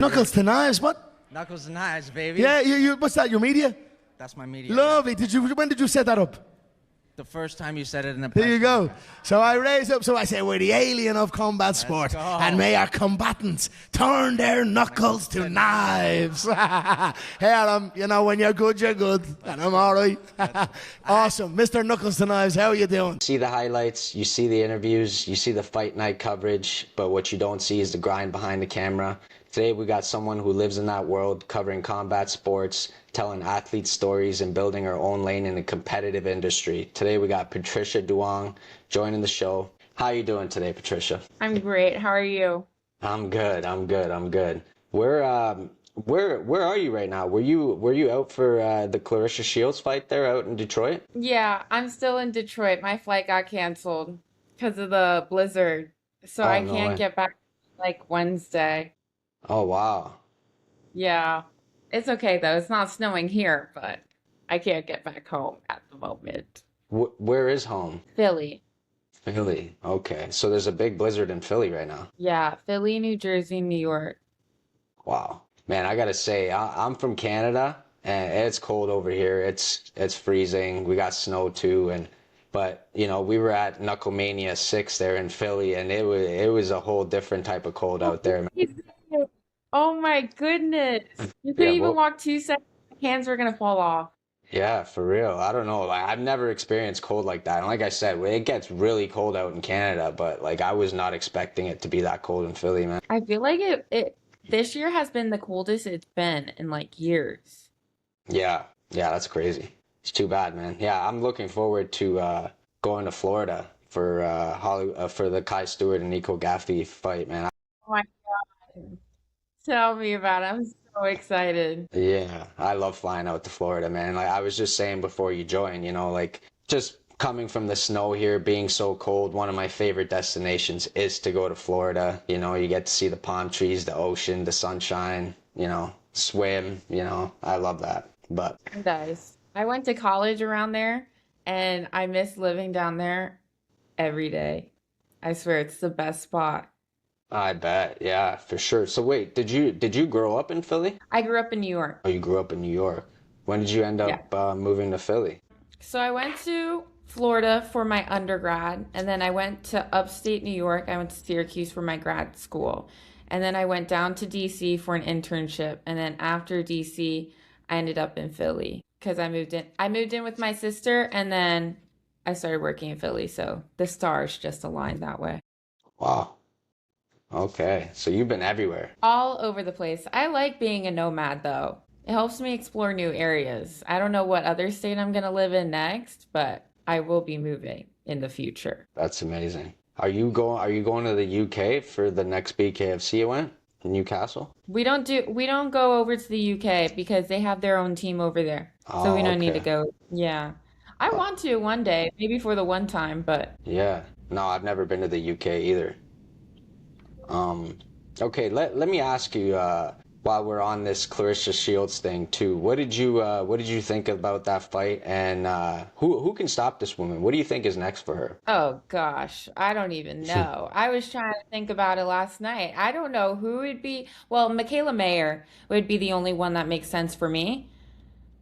Knuckles to knives, what? Knuckles and knives, baby. Yeah, you what's that, your media? That's my media. Lovely. When did you set that up? The first time you said it in a There you press go. conference. So I raise up, so I say, we're the alien of combat sport. go. And may our combatants turn their knuckles to knives. Here, when you're good, and I'm all right. Awesome. Mr. Knuckles to Knives, how are you doing? See the highlights, you see the interviews, you see the fight night coverage, but what you don't see is the grind behind the camera. Today we got someone who lives in that world, covering combat sports, telling athlete stories, and building her own lane in a competitive industry. Today we got Patricia Duong joining the show. How are you doing today, Patricia? I'm great. How are you? I'm good. Where are you right now? Were you out for the Clarissa Shields fight there out in Detroit? Yeah, I'm still in Detroit. My flight got canceled because of the blizzard. So I No can't way. get back like Wednesday. Oh wow. Yeah. It's okay though. It's not snowing here, but I can't get back home at the moment. Where is home? Philly. Philly. Okay. So there's a big blizzard in Philly right now. Yeah, Philly, New Jersey, New York. Wow. Man, I gotta say, I'm from Canada and it's cold over here. It's freezing. We got snow too, but we were at Knucklemania 6 there in Philly, and it was a whole different type of cold out there. Oh my goodness. You couldn't Yeah, even well, walk 2 seconds. Hands were gonna fall off. yeah, for real. I don't know. Like, I've never experienced cold like that. And like I said, it gets really cold out in Canada, but like I was not expecting it to be that cold in Philly, man. I feel like it this year has been the coldest it's been in like years. Yeah, yeah, that's crazy. It's too bad, man. Yeah, I'm looking forward to going to Florida for the Kai Stewart and Nico Gaffey fight, man. Oh my God. Tell me about it. I'm so excited. Yeah, I love flying out to Florida, man. Like I was just saying before you joined, like just coming from the snow here, being so cold, one of my favorite destinations is to go to Florida. You get to see the palm trees, the ocean, the sunshine, swim, I love that. But It does. I went to college around there and I miss living down there every day. I swear it's the best spot. I bet, yeah, for sure. So wait, did you grow up in Philly? I grew up in New York. Oh, you grew up in New York. When did you end Yeah. up moving to Philly? So I went to Florida for my undergrad, and then I went to upstate New York. I went to Syracuse for my grad school. And then I went down to DC for an internship. And then after DC, I ended up in Philly because I moved in. I moved in with my sister, and then I started working in Philly. So the stars just aligned that way. Wow. Okay, so you've been everywhere. All over the place. I like being a nomad though. It helps me explore new areas. I don't know what other state I'm going to live in next, but I will be moving in the future. That's amazing. Are you going to the UK for the next BKFC event in Newcastle? We don't go over to the UK because they have their own team over there. So we Oh, don't need to okay. go. Yeah. I want to one day, maybe for the one time, but Yeah. No, I've never been to the UK either. Okay, let me ask you, while we're on this Clarissa Shields thing too, what did you think about that fight, and who can stop this woman? What do you think is next for her? oh gosh, I don't even know. I was trying to think about it last night. I don't know who would be. Well, Michaela Mayer would be the only one that makes sense for me.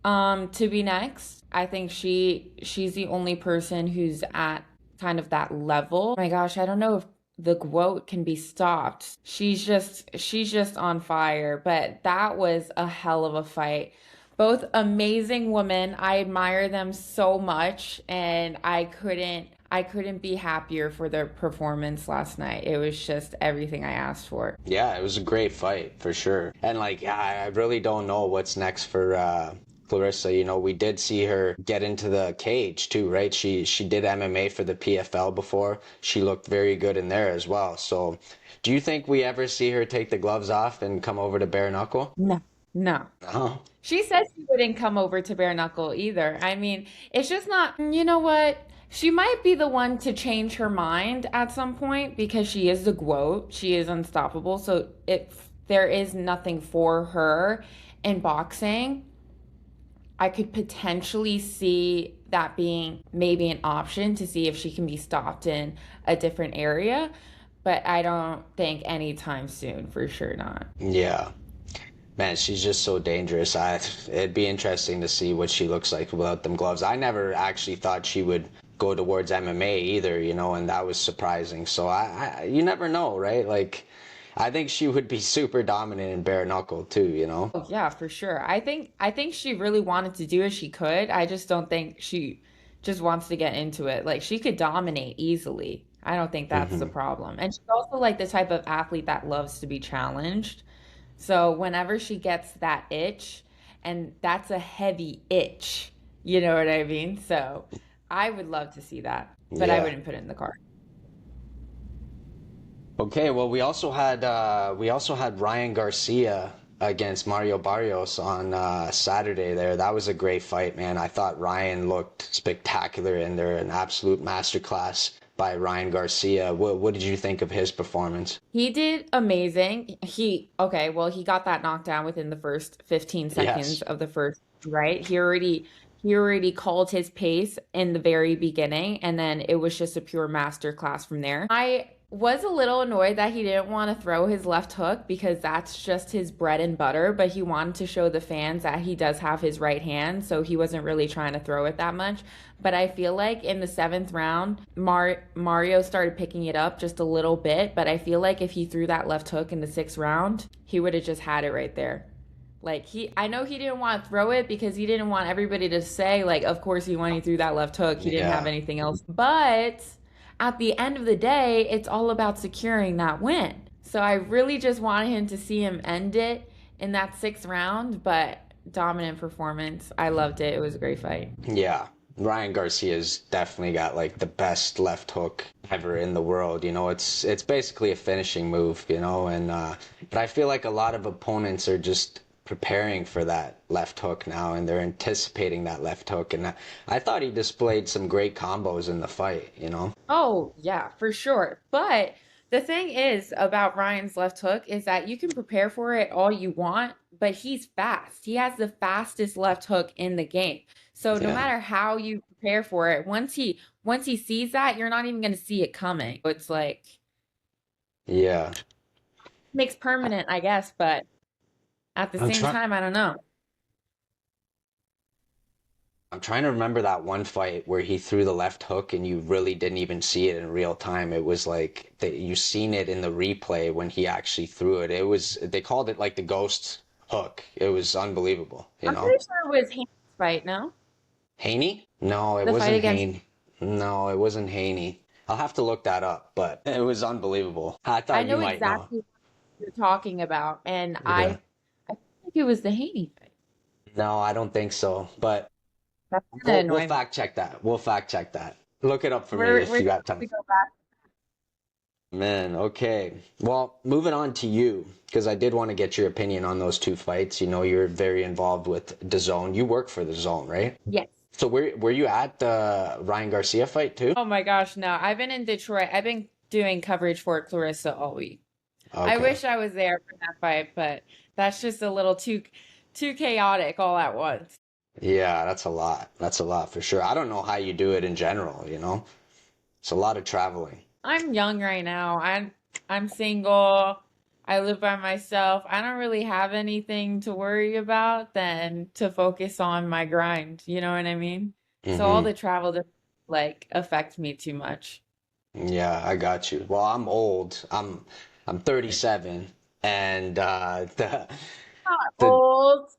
To be next. I think she's the only person who's at kind of that level. Oh my gosh, I don't know if the GWOAT can be stopped. She's just on fire, but that was a hell of a fight. Both amazing women. I admire them so much, and I couldn't be happier for their performance last night. It was just everything I asked for. Yeah, it was a great fight for sure. And like, yeah, I really don't know what's next for Clarissa. We did see her get into the cage too, right? She did MMA for the PFL before. She looked very good in there as well. So, do you think we ever see her take the gloves off and come over to bare knuckle? No, no. No. She said she wouldn't come over to bare knuckle either. I mean, it's just not, you know what? She might be the one to change her mind at some point because she is the GWOAT. She is unstoppable. So if there is nothing for her in boxing, I could potentially see that being maybe an option to see if she can be stopped in a different area. But I don't think anytime soon, for sure not. Yeah. Man, she's just so dangerous. It'd be interesting to see what she looks like without them gloves. I never actually thought she would go towards MMA either, and that was surprising. So you never know, right? Like, I think she would be super dominant in bare knuckle too. Oh, yeah, for sure. I think she really wanted to do as she could. I just don't think she just wants to get into it. Like she could dominate easily. I don't think that's the Hmm. problem. And she's also like the type of athlete that loves to be challenged. So whenever she gets that itch, and that's a heavy itch, you know what I mean? So I would love to see that, but I Yeah. wouldn't put it in the card. Okay, well, we also had Ryan Garcia against Mario Barrios on Saturday there. That was a great fight, man. I thought Ryan looked spectacular in there, an absolute masterclass by Ryan Garcia. What did you think of his performance? He did amazing. Okay, well, he got that knockdown within the first 15 seconds Yes. of the first, right? He already called his pace in the very beginning, and then it was just a pure master class from there. I was a little annoyed that he didn't want to throw his left hook because that's just his bread and butter, but he wanted to show the fans that he does have his right hand, so he wasn't really trying to throw it that much. But I feel like in the seventh round, Mario started picking it up just a little bit. But I feel like if he threw that left hook in the sixth round, he would have just had it right there. Like I know he didn't want to throw it because he didn't want everybody to say like, of course he when he threw that left hook, he didn't have Yeah. anything else. But at the end of the day, it's all about securing that win. So I really just wanted him to see him end it in that sixth round. But dominant performance, I loved it. It was a great fight. Yeah. Ryan Garcia's definitely got like the best left hook ever in the world. It's basically a finishing move, and but I feel like a lot of opponents are just preparing for that left hook now and they're anticipating that left hook and I thought he displayed some great combos in the fight. Oh, yeah, for sure. But the thing is about Ryan's left hook is that you can prepare for it all you want, but he's fast. He has the fastest left hook in the game. So no Yeah. matter how you prepare for it, once he sees that, you're not even going to see it coming. It's like Yeah. makes permanent, I guess, but at the I'm same trying time, I don't know. I'm trying to remember that one fight where he threw the left hook and you really didn't even see it in real time. It was like you seen it in the replay when he actually threw it. They called it like the ghost hook. It was unbelievable, you I'm know? pretty sure it was Haney's fight, no? Haney? No, it The fight wasn't against Haney. No, it wasn't Haney. I'll have to look that up, but it was unbelievable. I I thought you know might know. exactly what you're talking about, and Yeah. I think it was the Haney fight. No, I don't think so. But That's gonna we'll annoy me. fact check that. We'll fact check that. Look it up for me We're if we're you gonna got have time. to go back. Man, okay. Well, moving on to you, because I did want to get your opinion on those two fights. You're very involved with DAZN. You work for DAZN, right? Yes. So were you at the Ryan Garcia fight too? Oh my gosh, no. I've been in Detroit. I've been doing coverage for Clarissa all week. I Okay. wish I was there for that fight, but that's just a little too chaotic all at once. Yeah, that's a lot. That's a lot for sure. I don't know how you do it in general. It's a lot of traveling. I'm young right now. I'm single. I live by myself. I don't really have anything to worry about than to focus on my grind. You know what I mean? So all Hmm. the travel doesn't like affect me too much. Yeah, I got you. Well, I'm old. I'm 37 and Not the old.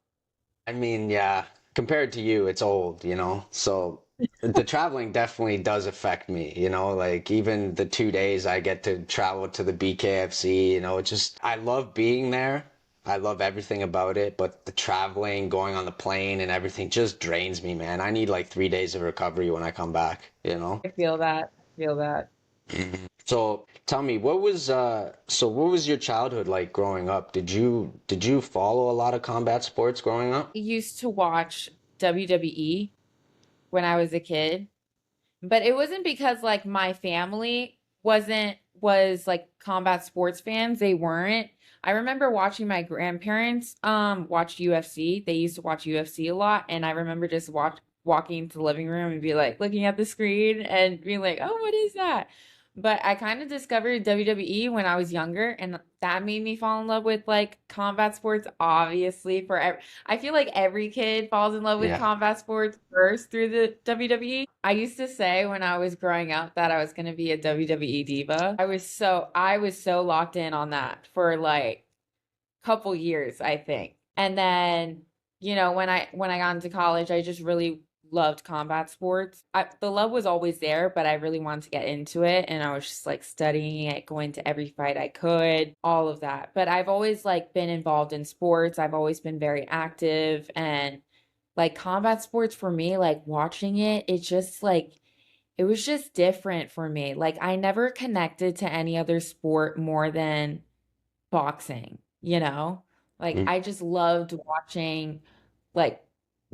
I mean, yeah, compared to you, it's old. So the traveling definitely does affect me. Like even the 2 days I get to travel to the BKFC, I love being there. I love everything about it, but the traveling, going on the plane and everything just drains me, man. I need like 3 days of recovery when I come back. I feel that. I feel that. So tell me, what was your childhood like growing up? Did you follow a lot of combat sports growing up? I used to watch WWE when I was a kid, but it wasn't because like my family was like combat sports fans. They weren't. I remember watching my grandparents watch UFC. They used to watch UFC a lot, and I remember just walking into the living room and be like looking at the screen and being like, "Oh, what is that?" But I kind of discovered WWE when I was younger, and that made me fall in love with like combat sports. Obviously, I feel like every kid falls in love with Yeah. combat sports first through the WWE. I used to say when I was growing up that I was going to be a WWE diva. I was so locked in on that for like couple years, I think. And then, when I got into college, I just really loved combat sports. The love was always there, but I really wanted to get into it, and I was just like studying it, going to every fight I could, all of that. But I've always like been involved in sports. I've always been very active, and like combat sports for me, like watching it, it was just different for me. Like I never connected to any other sport more than boxing, you know? Like Mm. I just loved watching like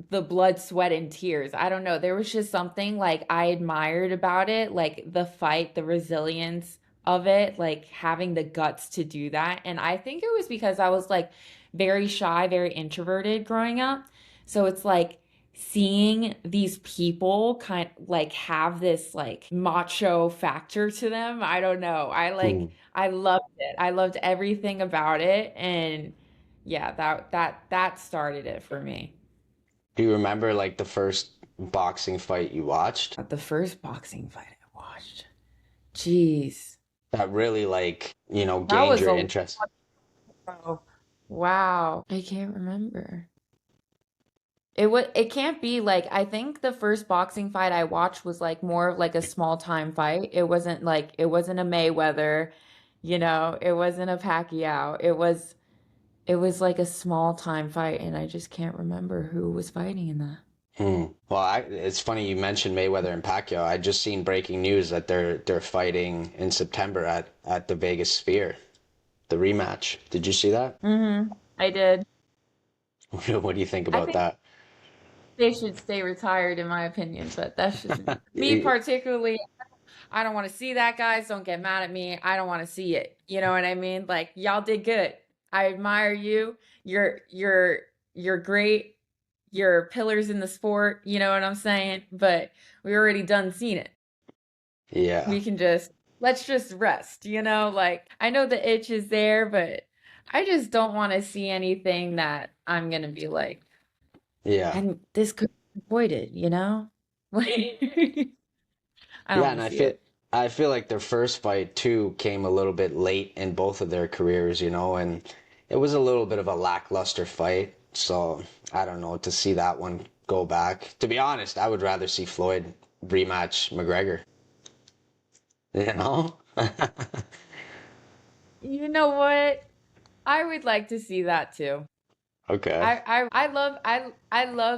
the blood, sweat, and tears. I don't know. There was just something like I admired about it, like the fight, the resilience of it, like having the guts to do that. And I think it was because I was like very shy, very introverted growing up. So it's like seeing these people kind like have this like macho factor to them. I don't know. Mm. I loved it. I loved everything about it, and yeah, that started it for me. Do you remember like the first boxing fight you watched The first boxing fight I watched. Jeez. that really That gained was your a interest? Oh, wow. I can't remember. It can't be like I think the first boxing fight I watched was like more of like a small time fight. It wasn't a Mayweather, it wasn't a Pacquiao. It was like a small time fight, and I just can't remember who was fighting in that. Hmm. Well, it's funny you mentioned Mayweather and Pacquiao. I just seen breaking news that they're fighting in September at the Vegas Sphere, the rematch. Did you see that? I did. What do you think I about think that? they should stay retired in my opinion, but that's just me particularly. I don't want to see that, guys. Don't get mad at me. I don't want to see it. You know what I mean? Like y'all did good. I admire you. You're great. You're pillars in the sport. You know what I'm saying? But we already done seen it. Yeah, We can just let's just rest. Like I know the itch is there, but I just don't want to see anything that I'm gonna be like, yeah, and this could be avoided. Like I don't yeah. want And to I see feel it. I feel like their first fight too came a little bit late in both of their careers, and it was a little bit of a lackluster fight. So I don't know, to see that one go back. To be honest, I would rather see Floyd rematch McGregor. You know? You know what? I would like to see that too. Okay. I love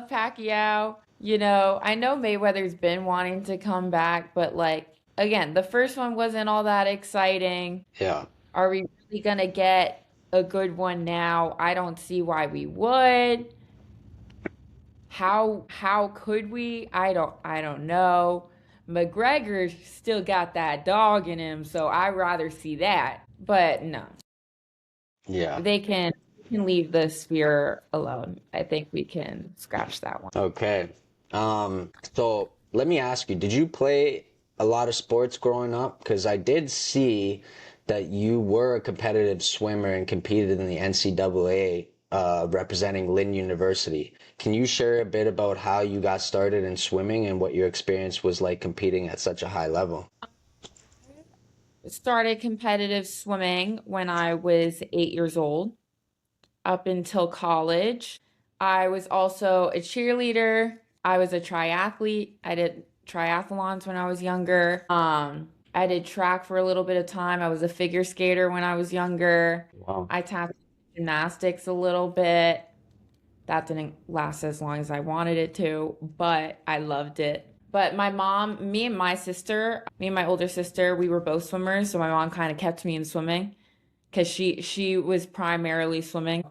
Pacquiao. I know Mayweather's been wanting to come back, but like again, the first one wasn't all that exciting. Yeah. Are we really gonna get a good one now? I don't see why we would. How could we? I don't know. McGregor still got that dog in him, so I'd rather see that. But no, Yeah. they can leave the sphere alone. I think we can scratch that one. Okay. So let me ask you, did you play a lot of sports growing up? Because I did see that you were a competitive swimmer and competed in the NCAA, representing Lynn University. Can you share a bit about how you got started in swimming and what your experience was like competing at such a high level? Started competitive swimming when I was 8 years old, up until college. I was also a cheerleader. I was a triathlete. I did triathlons when I was younger. I did track for a little bit of time. I was a figure skater when I was younger. Wow. I tapped into gymnastics a little bit. That didn't last as long as I wanted it to, but I loved it. But my mom, me and my older sister, we were both swimmers, so my mom kind of kept me in swimming because she was primarily swimming.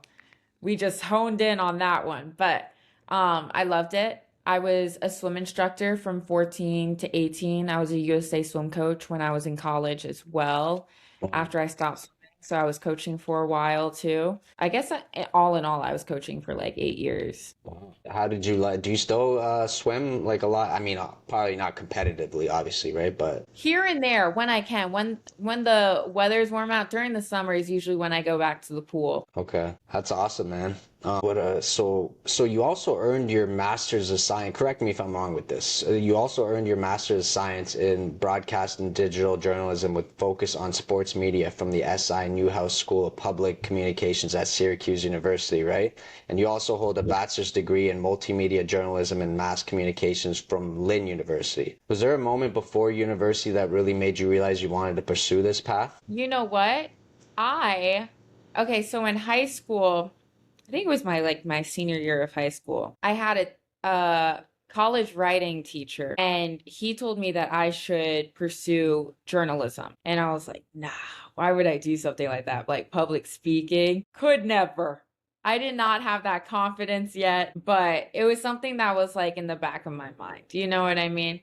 We just honed in on that one, but I loved it. I was a swim instructor from 14 to 18. I was a USA swim coach when I was in college as well Wow. after I stopped swimming. So I was coaching for a while too. I guess all in all, I was coaching for like 8 years. How did you like, do you still swim like a lot? I mean, probably not competitively, obviously, right? But Here and there when I can. When the weather's warm out during the summer is usually when I go back to the pool. okay, that's awesome, man. So you also earned your master's of science. Correct me if I'm wrong with this. You also earned your master's of science in broadcast and digital journalism with focus on sports media from the SI Newhouse School of Public Communications at Syracuse University, right? And you also hold a bachelor's degree in multimedia journalism and mass communications from Lynn University. Was there a moment before university that really made you realize you wanted to pursue this path? You know what? I okay, so in high school, I think it was my senior year of high school. I had a college writing teacher and he told me that I should pursue journalism. And I was like, nah, why would I do something like that? Like public speaking? Could never. I did not have that confidence yet, but it was something that was like in the back of my mind. Do you know what I mean?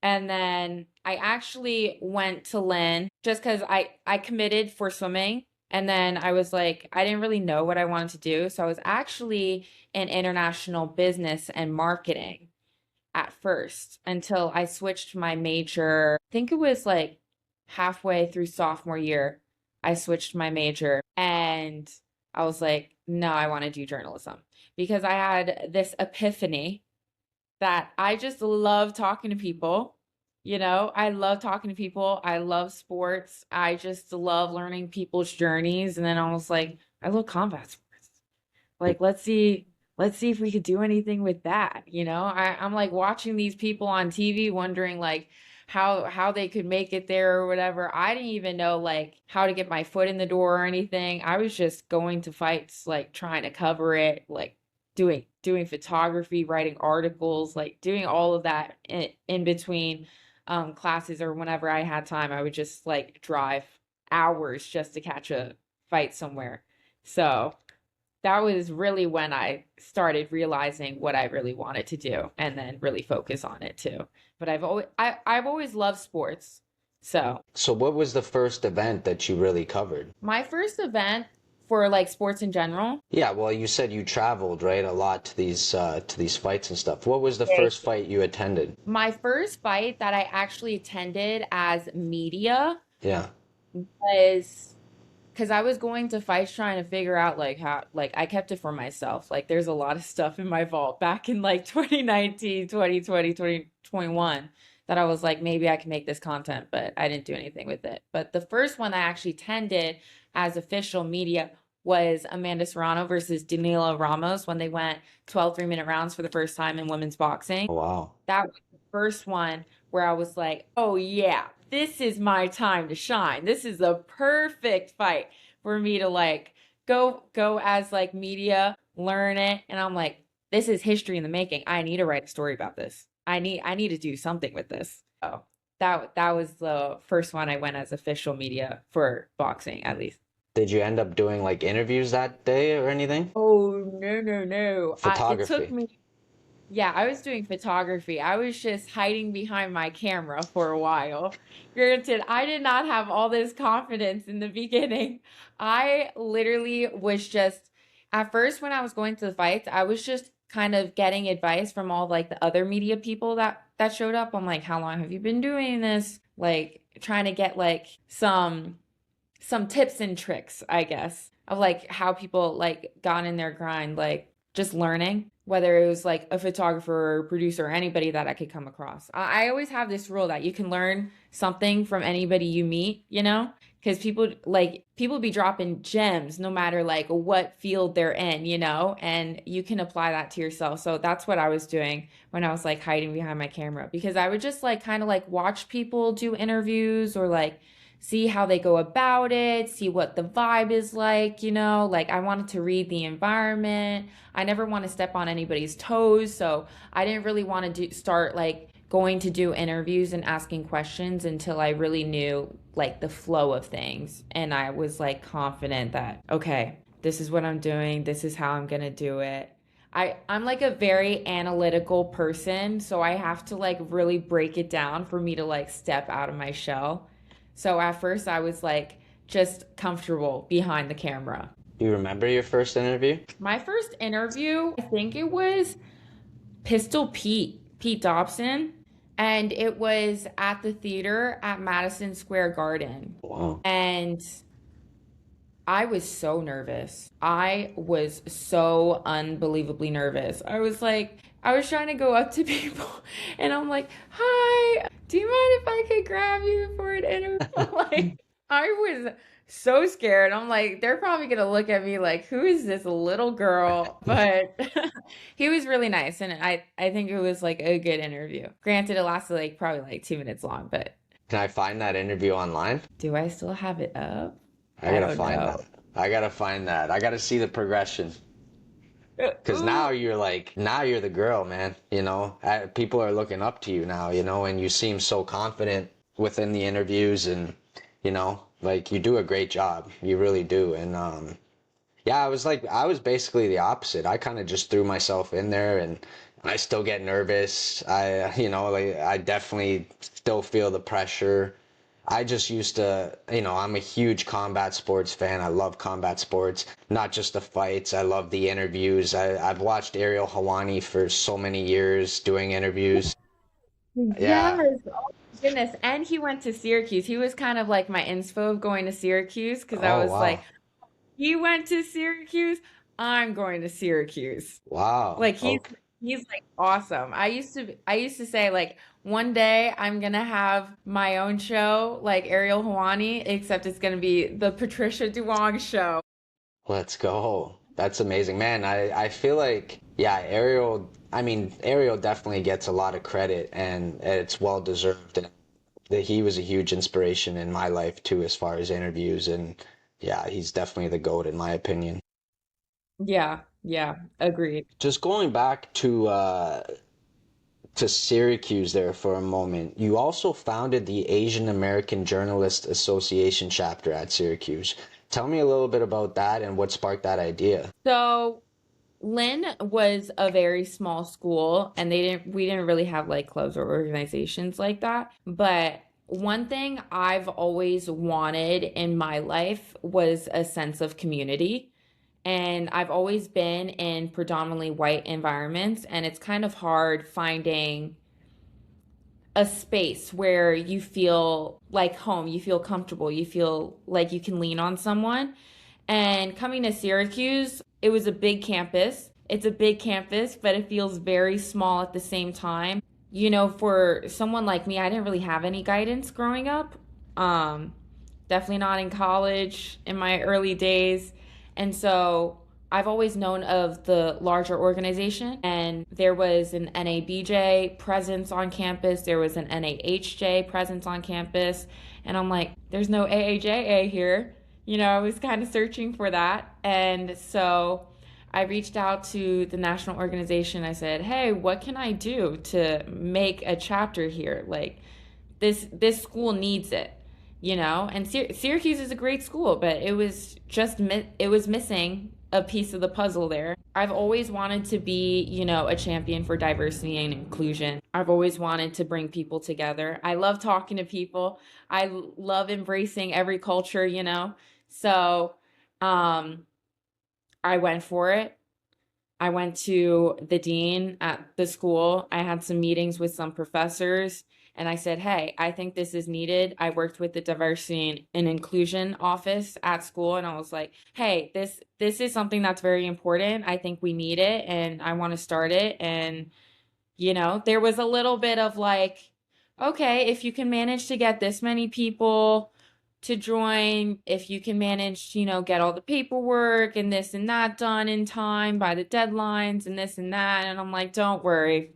And then I actually went to Lynn just because I committed for swimming. And then I was like, I didn't really know what I wanted to do. So I was actually in international business and marketing at first until I switched my major. I think it was like halfway through sophomore year, I switched my major and I was like, no, I want to do journalism because I had this epiphany that I just love talking to people. You know, I love talking to people. I love sports. I just love learning people's journeys. And then I was like, I love combat sports. Like, let's see if we could do anything with that. You know, I'm like watching these people on TV, wondering like how they could make it there or whatever. I didn't even know like how to get my foot in the door or anything. I was just going to fights, like trying to cover it, like doing photography, writing articles, like doing all of that in between classes or whenever I had time. I would just like drive hours just to catch a fight somewhere. So that was really when I started realizing what I really wanted to do and then really focus on it too. But I've always loved sports. So So what was the first event that you really covered? my first event for like sports in general. Yeah, well, you said you traveled, right, a lot to these fights and stuff. What was the first fight you attended? My first fight that I actually attended as media Yeah. was because I was going to fights trying to figure out like how, like I kept it for myself. Like there's a lot of stuff in my vault back in like 2019, 2020, 2021 that I was like, maybe I can make this content, but I didn't do anything with it. But the first one I actually attended as official media was Amanda Serrano versus Danila Ramos when they went 12 3-minute rounds for the first time in women's boxing. Oh, wow. That was the first one where I was like, oh yeah, this is my time to shine. This is the perfect fight for me to like go as like media, learn it. And I'm like, this is history in the making. I need to write a story about this. I need to do something with this. Oh, that was the first one I went as official media for boxing, at least. Did you end up doing like interviews that day or anything? Oh, no, no, no. It took Photography. me, yeah, I was doing photography. I was just hiding behind my camera for a while. Granted, I did not have all this confidence in the beginning. I literally was just, at first when I was going to the fights, I was just kind of getting advice from all like the other media people that showed up. I'm like, how long have you been doing this? Like trying to get like some tips and tricks, I guess, of like how people like got in their grind, like just learning, whether it was like a photographer or producer or anybody that I could come across. I always have this rule that you can learn something from anybody you meet, you know? Because people be dropping gems no matter like what field they're in, you know, and you can apply that to yourself. So that's what I was doing when I was like hiding behind my camera because I would just like kind of like watch people do interviews or like see how they go about it, see what the vibe is like, you know, like I wanted to read the environment. I never want to step on anybody's toes. So I didn't really want to start like going to do interviews and asking questions until I really knew like the flow of things. And I was like confident that, okay, this is what I'm doing. This is how I'm going to do it. I'm like a very analytical person. So I have to like really break it down for me to like step out of my shell. So at first I was like just comfortable behind the camera. You remember your first interview? My first interview, I think it was Pistol Pete Dobson, and it was at the theater at Madison Square Garden. Wow. And I was so nervous. I was so unbelievably nervous. I was trying to go up to people and I'm like, hi, do you mind if I could grab you for an interview? Like, I was so scared. I'm like, they're probably gonna look at me like, who is this little girl? But he was really nice, and I think it was like a good interview. Granted, it lasted like probably like 2 minutes long, but Can I find that interview online? do I still have it up? I I gotta don't find know. that. I gotta find that. I gotta see the progression. Because now now you're the girl, man. You know, people are looking up to you now, you know, and you seem so confident within the interviews and, you know, like you do a great job. You really do. And, yeah, I was basically the opposite. I kind of just threw myself in there and I still get nervous. You know, like I definitely still feel the pressure. I just used to, you know, I'm a huge combat sports fan. I love combat sports, not just the fights. I love the interviews. I've watched Ariel Hawani for so many years doing interviews. Yes. Yeah. Oh my goodness. And he went to Syracuse. He was kind of like my inspo of going to Syracuse because I Oh, was like, wow. he went to Syracuse, I'm going to Syracuse. Wow. Like Okay. he's like awesome. I used to say like one day I'm gonna have my own show like Ariel Hawani, except it's gonna be the Patricia Duong show. Let's go. That's amazing. Man, I feel like, yeah, Ariel, I mean, Ariel definitely gets a lot of credit and it's well deserved. And that he was a huge inspiration in my life too, as far as interviews. And yeah, he's definitely the GOAT in my opinion. Yeah, yeah, agreed. Just going back to Syracuse there for a moment, you also founded the Asian American Journalists Association chapter at Syracuse. Tell me a little bit about that and what sparked that idea. So Lynn was a very small school and we didn't really have like clubs or organizations like that. But one thing I've always wanted in my life was a sense of community. And I've always been in predominantly white environments, and it's kind of hard finding a space where you feel like home, you feel comfortable, you feel like you can lean on someone. And coming to Syracuse, it was a big campus. It's a big campus, but it feels very small at the same time. You know, for someone like me, I didn't really have any guidance growing up. Um, Definitely not in college in my early days. And so I've always known of the larger organization, and there was an NABJ presence on campus, there was an NAHJ presence on campus, and I'm like, there's no AAJA here. You know, I was kind of searching for that. And so I reached out to the national organization. I said, hey, what can I do to make a chapter here? Like, this school needs it, you know. And Syracuse is a great school, but it was just it was missing a piece of the puzzle there. I've always wanted to be, you know, a champion for diversity and inclusion. I've always wanted to bring people together. I love talking to people. I love embracing every culture, you know. So, um I went for it. I went to the dean at the school. I had some meetings with some professors and I said, hey, I think this is needed. I worked with the diversity and inclusion office at school and I was like, hey, this is something that's very important. I think we need it and I want to start it. And, you know, there was a little bit of like, okay, if you can manage to get this many people to join, if you can manage to, you know, get all the paperwork and this and that done in time by the deadlines and this and that. And I'm like, don't worry,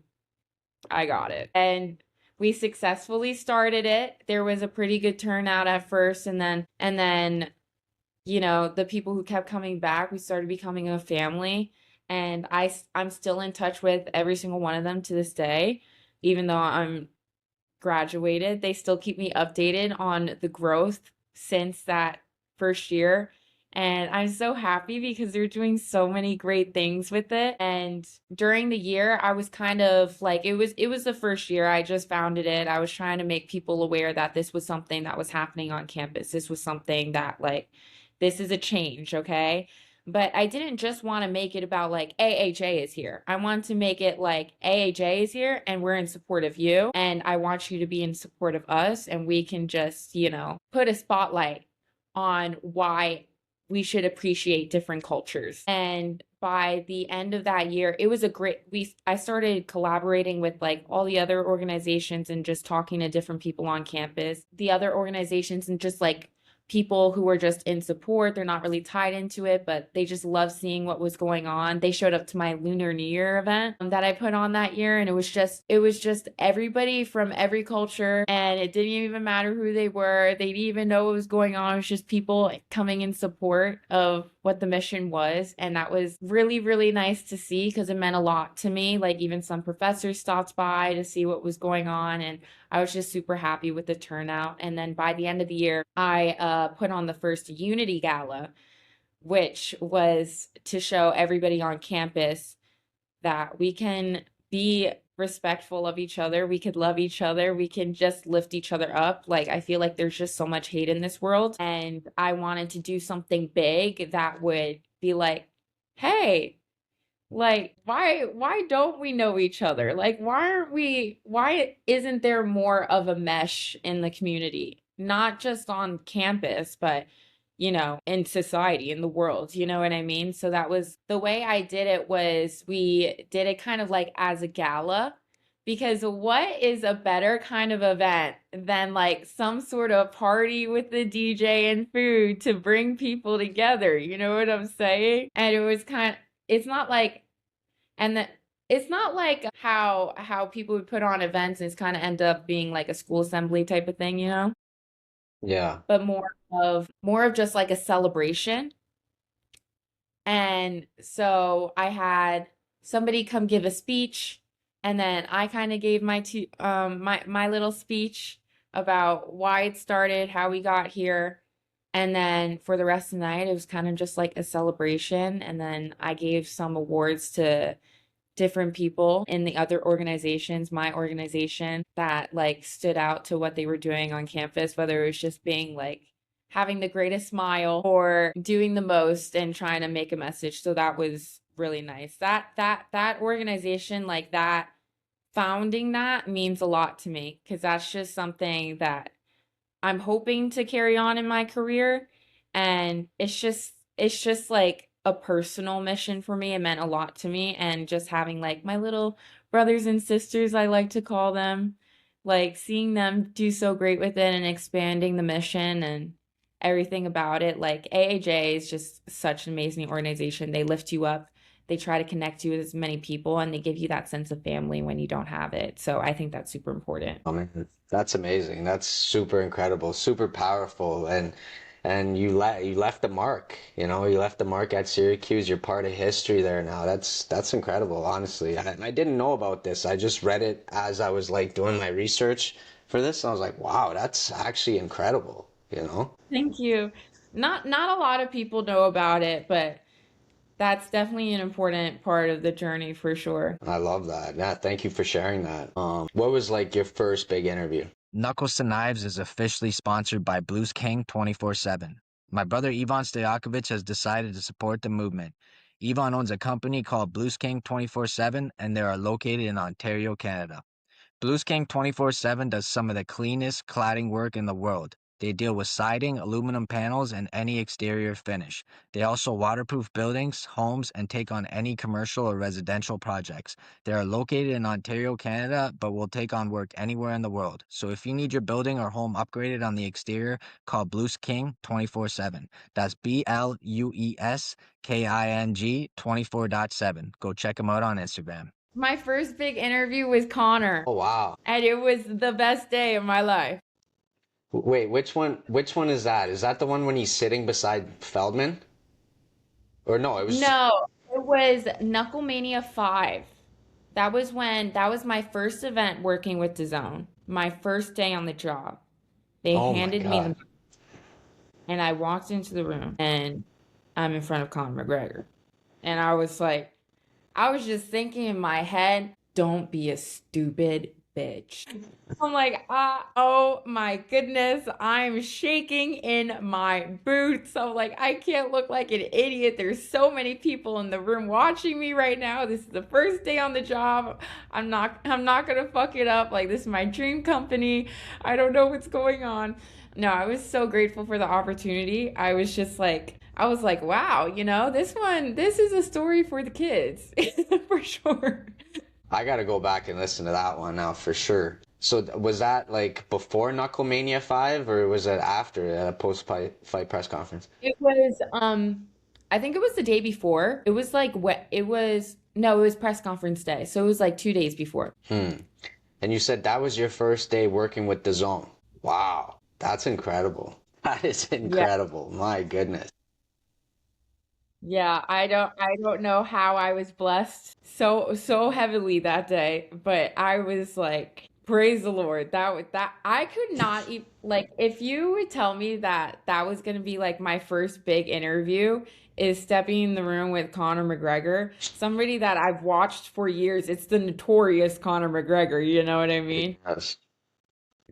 I got it. And we successfully started it. There was a pretty good turnout at first, and then, you know, the people who kept coming back, we started becoming a family. And I'm still in touch with every single one of them to this day, even though I'm graduated. They still keep me updated on the growth since that first year. And I'm so happy because they're doing so many great things with it. And during the year, I was kind of like it was the first year I just founded it. I was trying to make people aware that this was something that was happening on campus. This was something that like this is a change, okay? But I didn't just want to make it about like AHA is here. I want to make it like AHA is here and we're in support of you. And I want you to be in support of us. And we can just, put a spotlight on why we should appreciate different cultures. And by the end of that year, it was a great I started collaborating with like all the other organizations and just talking to different people on campus. The other organizations and just like people who were just in support. They're not really tied into it, but they just love seeing what was going on. They showed up to my Lunar New Year event that I put on that year, and it was just everybody from every culture, and it didn't even matter who they were. They didn't even know what was going on. It was just people coming in support of what the mission was, and that was really, really nice to see because it meant a lot to me. Like even some professors stopped by to see what was going on, and I was just super happy with the turnout. And then by the end of the year, I put on the first Unity Gala, which was to show everybody on campus that we can be respectful of each other. We could love each other. We can just lift each other up. Like, I feel like there's just so much hate in this world. And I wanted to do something big that would be like, hey, like why don't we know each other? Like why isn't there more of a mesh in the community? Not just on campus, but in society, in the world, you know what I mean? So that was the way I did it was we did it kind of like as a gala because what is a better kind of event than like some sort of party with the DJ and food to bring people together? You know what I'm saying? And it's not like and that it's not like how people would put on events and it's kind of end up being like a school assembly type of thing, Yeah. but more of just like a celebration. And so I had somebody come give a speech, and then I kind of gave my little speech about why it started, how we got here. And then for the rest of the night, it was kind of just like a celebration. And then I gave some awards to different people in the other organizations, my organization, that like stood out to what they were doing on campus, whether it was just being like having the greatest smile or doing the most and trying to make a message. So that was really nice. That organization, like that, founding that means a lot to me because that's just something that I'm hoping to carry on in my career. And it's just like a personal mission for me. It meant a lot to me. And just having like my little brothers and sisters, I like to call them, like seeing them do so great with it and expanding the mission and everything about it. Like AAJ is just such an amazing organization. They lift you up. They try to connect you with as many people and they give you that sense of family when you don't have it. So I think that's super important. I mean, that's amazing. That's super incredible, super powerful, and you left the mark. You left the mark at Syracuse. You're part of history there now. That's incredible, honestly. I didn't know about this. I just read it as I was like doing my research for this, and I was like, wow, that's actually incredible, you know? Thank you. Not a lot of people know about it, but that's definitely an important part of the journey for sure. I love that. Yeah, thank you for sharing that. What was like your first big interview? Knuckles to Knives is officially sponsored by Blues King 24/7. My brother Ivan Stojakovic has decided to support the movement. Ivan owns a company called Blues King 24/7, and they are located in Ontario, Canada. Blues King 24/7 does some of the cleanest cladding work in the world. They deal with siding, aluminum panels, and any exterior finish. They also waterproof buildings, homes, and take on any commercial or residential projects. They are located in Ontario, Canada, but will take on work anywhere in the world. So if you need your building or home upgraded on the exterior, call Blues King 24/7. That's BLUESKING 24/7. Go check them out on Instagram. My first big interview was Connor, Oh wow. and it was the best day of my life. Wait, which one is that? Is that the one when he's sitting beside Feldman? Or no, it was No, it was Knucklemania 5. That was my first event working with DAZN. My first day on the job. They oh my handed me God. the and I walked into the room and I'm in front of Conor McGregor. And I was like, I was just thinking in my head, don't be a stupid bitch. I'm like, oh my goodness, I'm shaking in my boots. I'm like, I can't look like an idiot. There's so many people in the room watching me right now. This is the first day on the job. I'm not gonna fuck it up. Like, this is my dream company. I don't know what's going on. No, I was so grateful for the opportunity. I was like, wow, this is a story for the kids, for sure. I gotta go back and listen to that one now for sure. So was that like before Knucklemania 5 or was it after at a post-fight press conference? It was, I think it was the day before. It was like what it was. No, it was press conference day. So it was like 2 days before. Hmm. And you said that was your first day working with the Zone. Wow, that's incredible. That is Yeah. incredible. My goodness. Yeah, I don't know how I was blessed so heavily that day, but I was like, praise the Lord. That I could not even, like, if you would tell me that that was going to be like my first big interview is stepping in the room with Conor McGregor, somebody that I've watched for years. It's the notorious Conor McGregor, you know what I mean? Yes.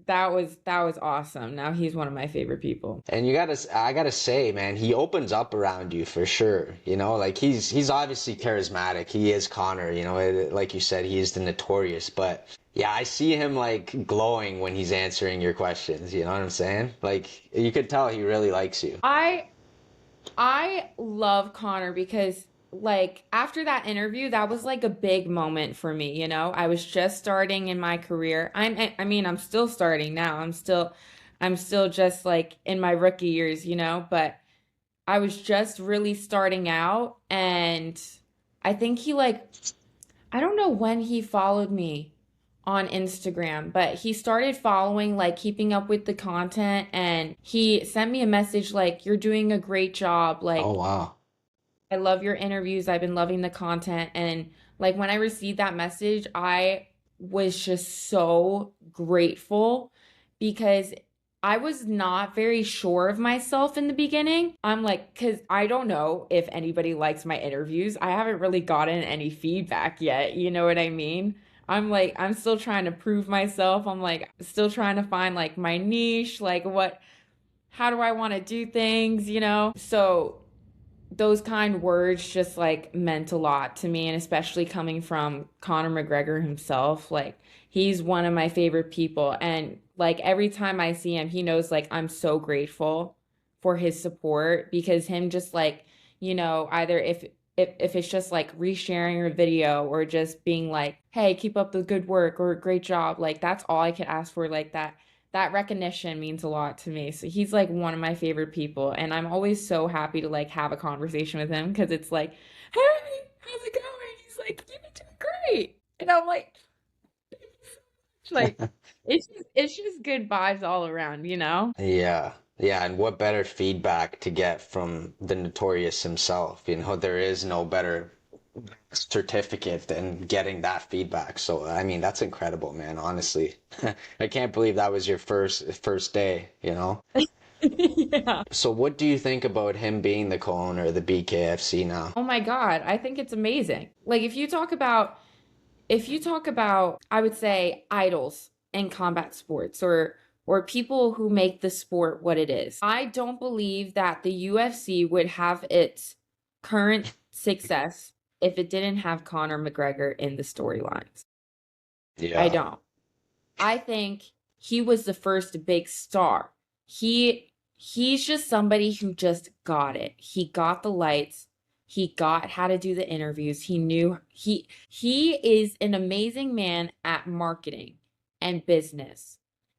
That was awesome. Now he's one of my favorite people. And I gotta say, man, he opens up around you for sure. You know, like he's obviously charismatic. He is Connor, you know, like you said, he is the notorious. But yeah, I see him like glowing when he's answering your questions. You know what I'm saying? Like you could tell he really likes you. I I love Connor because like after that interview, that was like a big moment for me, you know? I was just starting in my career. I mean, I'm still starting now. I'm still just like in my rookie years, but I was just really starting out and I think I don't know when he followed me on Instagram, but he started following, like keeping up with the content, and he sent me a message like, "You're doing a great job. Oh Like, wow. I love your interviews. I've been loving the content." And like when I received that message, I was just so grateful because I was not very sure of myself in the beginning. I'm like, because I don't know if anybody likes my interviews. I haven't really gotten any feedback yet. You know what I mean? I'm like, I'm still trying to prove myself. I'm like, still trying to find like my niche, like how do I want to do things, So those kind words just like meant a lot to me, and especially coming from Conor McGregor himself. Like, he's one of my favorite people, and like every time I see him, he knows like I'm so grateful for his support, because him just like, either if it's just like resharing a video or just being like, "Hey, keep up the good work," or "Great job," like that's all I could ask for. Like that recognition means a lot to me. So he's like one of my favorite people, and I'm always so happy to like have a conversation with him because it's like, "Hey, how's it going?" He's like, "You've been doing great," and I'm like, like it's just good vibes all around, you know? Yeah. Yeah, and what better feedback to get from the Notorious himself? You know, there is no better certificate than getting that feedback. So, I mean, that's incredible, man, honestly. I can't believe that was your first day, you know? Yeah. So, what do you think about him being the co-owner of the BKFC now? Oh my God, I think it's amazing. Like if you talk about I would say idols in combat sports, or people who make the sport what it is. I don't believe that the UFC would have its current success if it didn't have Conor McGregor in the storylines. I Yeah. don't. I think he was the first big star. He's just somebody who just got it. He got the lights. He got how to do the interviews. He is an amazing man at marketing and business.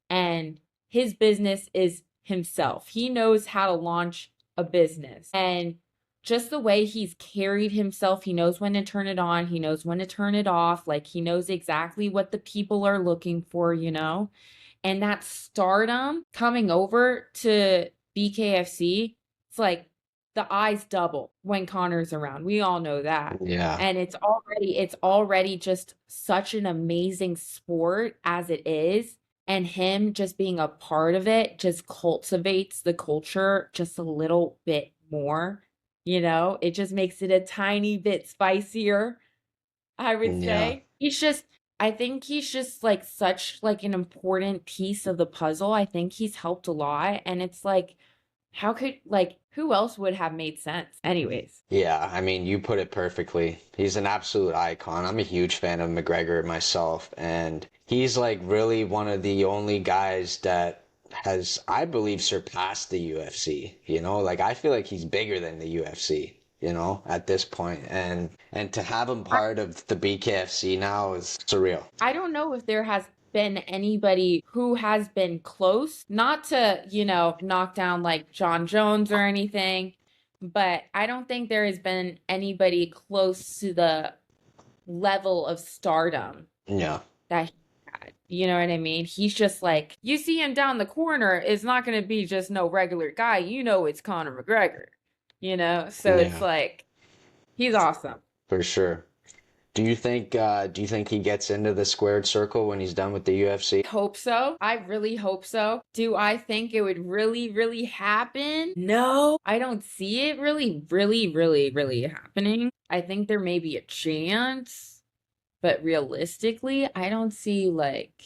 And his business is himself. He knows how to launch a business. And just the way he's carried himself, he knows when to turn it on, he knows when to turn it off. Like, he knows exactly what the people are looking for. And that stardom coming over to BKFC, it's like the eyes double when Connor's around. We all know that. Yeah. And it's already just such an amazing sport as it is. And him just being a part of it just cultivates the culture just a little bit more. It just makes it a tiny bit spicier, I would Yeah. say. I think he's just like such like an important piece of the puzzle. I think he's helped a lot. And it's like, who else would have made sense? Anyways, Yeah, I mean, you put it perfectly. He's an absolute icon. I'm a huge fan of McGregor myself, and he's like really one of the only guys that has, I believe, surpassed the UFC. Like I feel like he's bigger than the UFC, at this point. And to have him part of the BKFC now is surreal. I don't know if there has been anybody who has been close, not to, knock down like John Jones or anything, but I don't think there has been anybody close to the level of stardom Yeah. that he had. You know what I mean? He's just like, you see him down the corner, it's not going to be just no regular guy. It's Conor McGregor, So it's Yeah, like, he's awesome. for sure. Do you think he gets into the squared circle when he's done with the UFC? Hope so. I really hope so. Do I think it would really, really happen? No, I don't see it really, really, really, really happening. I think there may be a chance, but realistically, I don't see like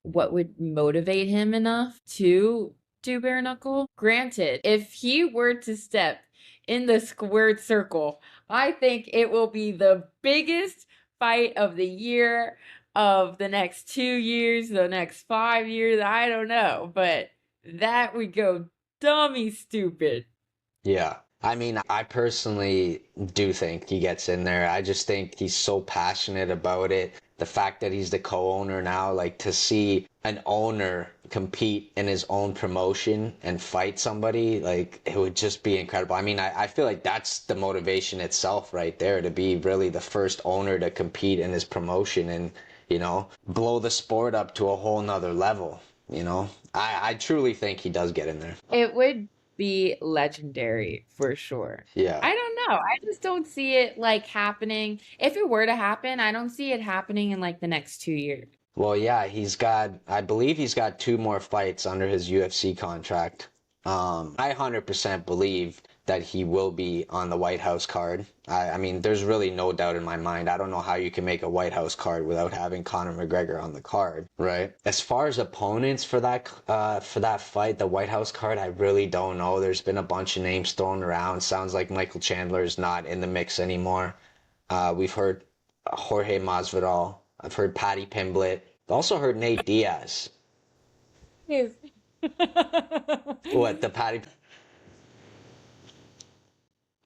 what would motivate him enough to do bare knuckle. Granted, if he were to step in the squared circle, I think it will be the biggest fight of the year, of the next 2 years, the next 5 years. I don't know, but that would go dummy stupid. Yeah. I mean, I personally do think he gets in there. I just think he's so passionate about it. The fact that he's the co-owner now, like to see an owner compete in his own promotion and fight somebody, like it would just be incredible. I mean, I feel like that's the motivation itself right there, to be really the first owner to compete in his promotion and, blow the sport up to a whole nother level. I truly think he does get in there. It would be legendary for sure. Yeah. I don't know. I just don't see it like happening. If it were to happen, I don't see it happening in like the next 2 years. Well, yeah, I believe he's got two more fights under his UFC contract. I 100% believe that he will be on the White House card. I mean, there's really no doubt in my mind. I don't know how you can make a White House card without having Conor McGregor on the card, right? As far as opponents for that fight, the White House card, I really don't know. There's been a bunch of names thrown around. Sounds like Michael Chandler is not in the mix anymore. We've heard Jorge Masvidal. I've heard Patty Pimblett. I've also heard Nate Diaz. Yes. What, the Patty?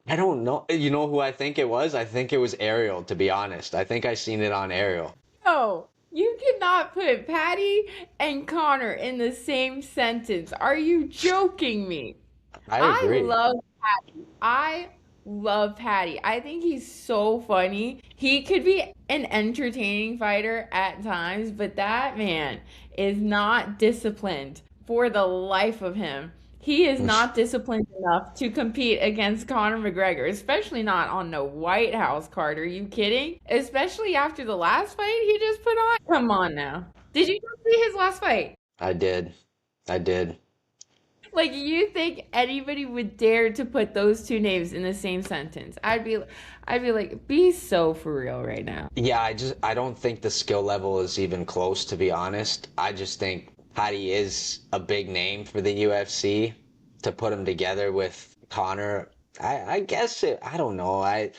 I don't know. You know who I think it was? I think it was Ariel, to be honest. I think I seen it on Ariel. No, you cannot put Patty and Connor in the same sentence. Are you joking me? I I agree. love Patty. I love Patty. I think he's so funny. He could be an entertaining fighter at times, but that man is not disciplined for the life of him. He is not disciplined enough to compete against Conor McGregor, especially not on the White House card. Are you kidding? Especially after the last fight he just put on? Come on now. Did you not see his last fight? I did. I did. Like, you think anybody would dare to put those two names in the same sentence? I'd be like, be so for real right now. Yeah, I don't think the skill level is even close, to be honest. I just think Patty is a big name for the UFC. To put him together with Connor, I guess I don't know.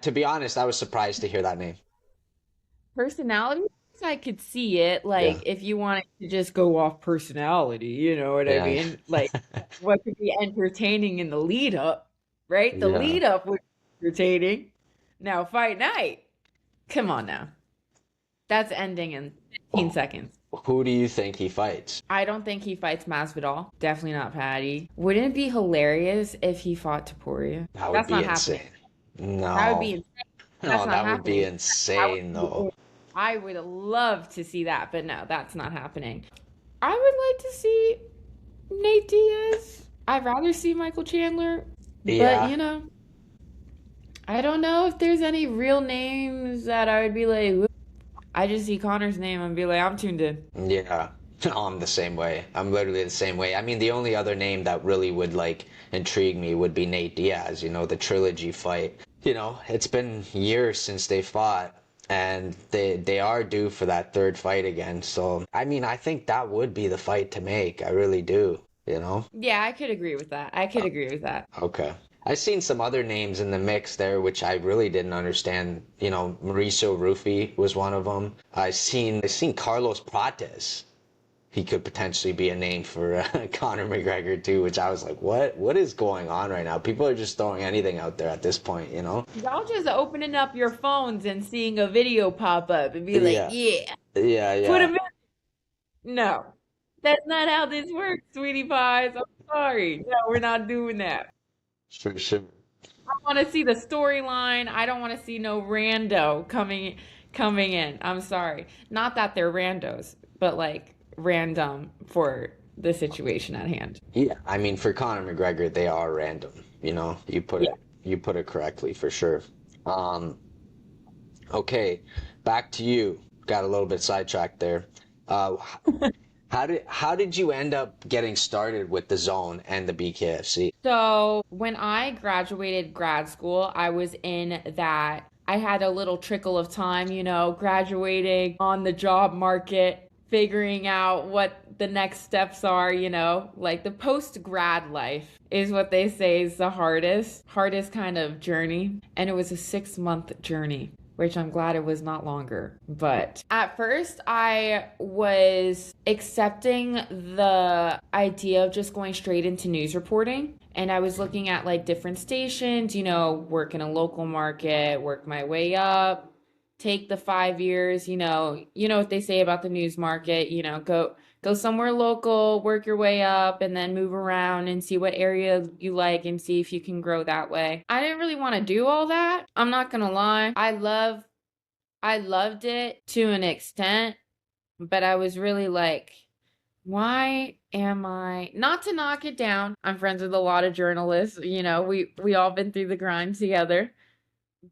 To be honest, I was surprised to hear that name. Personality, I could see it. Yeah. Like, if you wanted to just go off personality, you know what I Yeah. mean? Like, what could be entertaining in the lead up, right? The Yeah. lead up was entertaining. Now, fight night. Come on now. That's ending in 15 seconds. Who do you think he fights? I don't think he fights Masvidal. Definitely not Patty. Wouldn't it be hilarious if he fought Taporia? That would That's be not insane. happening. No. That would be insane. That's No, not that would be happening. That would insane, be though. it. I would love to see that, but no, that's not happening. I would like to see Nate Diaz. I'd rather see Michael Chandler, but Yeah. I don't know if there's any real names that I would be like, "Ooh." I just see Connor's name and be like, I'm tuned in. Yeah. Oh, I'm the same way. I'm literally the same way. I mean, the only other name that really would like intrigue me would be Nate Diaz, the trilogy fight. It's been years since they fought, and they are due for that third fight again. So, I mean, I think that would be the fight to make. I really do. Yeah, I could agree with that. I could agree with that. Okay. I've seen some other names in the mix there, which I really didn't understand. Mauricio Rufy was one of them. I seen Carlos Prates. He could potentially be a name for Conor McGregor too, which I was like, what is going on right now? People are just throwing anything out there at this point. Y'all just opening up your phones and seeing a video pop up and be like, Yeah. yeah, Yeah, put yeah. him in. No, that's not how this works, sweetie pies. I'm sorry. No, we're not doing that. For sure. I want to see the storyline. I don't want to see no rando coming in. I'm sorry. Not that they're randos, but like random for the situation at hand. Yeah, I mean for Conor McGregor, they are random. You put Yeah. it correctly for sure. Um, okay, back to you. Got a little bit sidetracked there. Uh, how did you end up getting started with the Zone and the BKFC? So when I graduated grad school, I was in that I had a little trickle of time, graduating on the job market, figuring out what the next steps are, like the post grad life is what they say is the hardest kind of journey. And it was a 6-month journey, which I'm glad it was not longer. But at first, I was accepting the idea of just going straight into news reporting. And I was looking at like different stations, work in a local market, work my way up, take the 5 years, you know what they say about the news market, go somewhere local, work your way up, and then move around and see what area you like and see if you can grow that way. I didn't really want to do all that. I'm not gonna lie. I loved it to an extent, but I was really like, why am I not to knock it down? I'm friends with a lot of journalists, we all been through the grind together.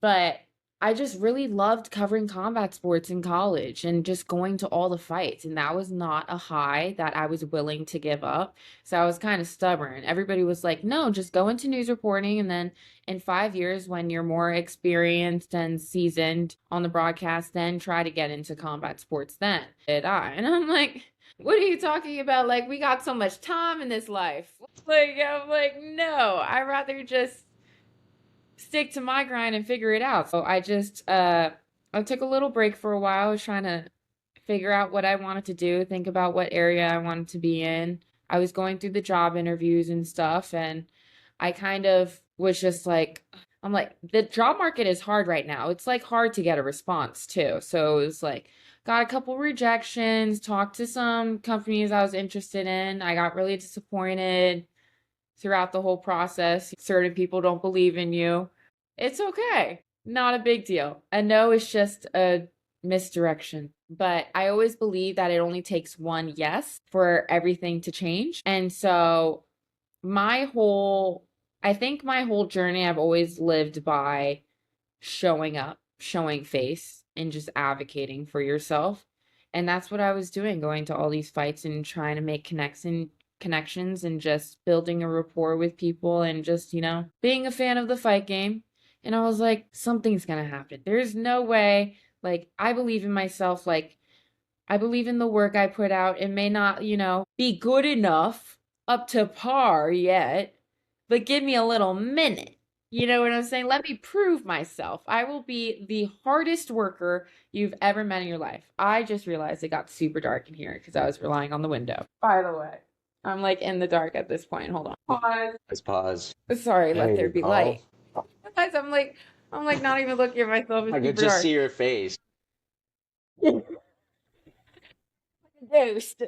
But I just really loved covering combat sports in college and just going to all the fights. And that was not a high that I was willing to give up. So I was kind of stubborn. Everybody was like, no, just go into news reporting. And then in 5 years, when you're more experienced and seasoned on the broadcast, then try to get into combat sports then. And I'm like, what are you talking about? Like, we got so much time in this life. I'm like, no, I'd rather just stick to my grind and figure it out. So I took a little break for a while. I was trying to figure out what I wanted to do, think about what area I wanted to be in. I was going through the job interviews and stuff, and I kind of was just like, I'm like, the job market is hard right now. It's like hard to get a response too. So it was like, got a couple rejections, talked to some companies I was interested in. I got really disappointed throughout the whole process. Certain people don't believe in you. It's okay. Not a big deal. A no is just a misdirection. But I always believe that it only takes one yes for everything to change. And so I think my whole journey, I've always lived by showing up, showing face, and just advocating for yourself. And that's what I was doing, going to all these fights and trying to make connections and just building a rapport with people and just, being a fan of the fight game. And I was like, something's gonna happen. There's no way. Like, I believe in myself. Like, I believe in the work I put out. It may not, be good enough up to par yet, but give me a little minute. You know what I'm saying? Let me prove myself. I will be the hardest worker you've ever met in your life. I just realized it got super dark in here because I was relying on the window. By the way, I'm like in the dark at this point. Hold on. Pause. Let's pause. Sorry, let there you be go. light. Guys, I'm like not even looking at myself. It's I could super just dark. see your face. Ghost.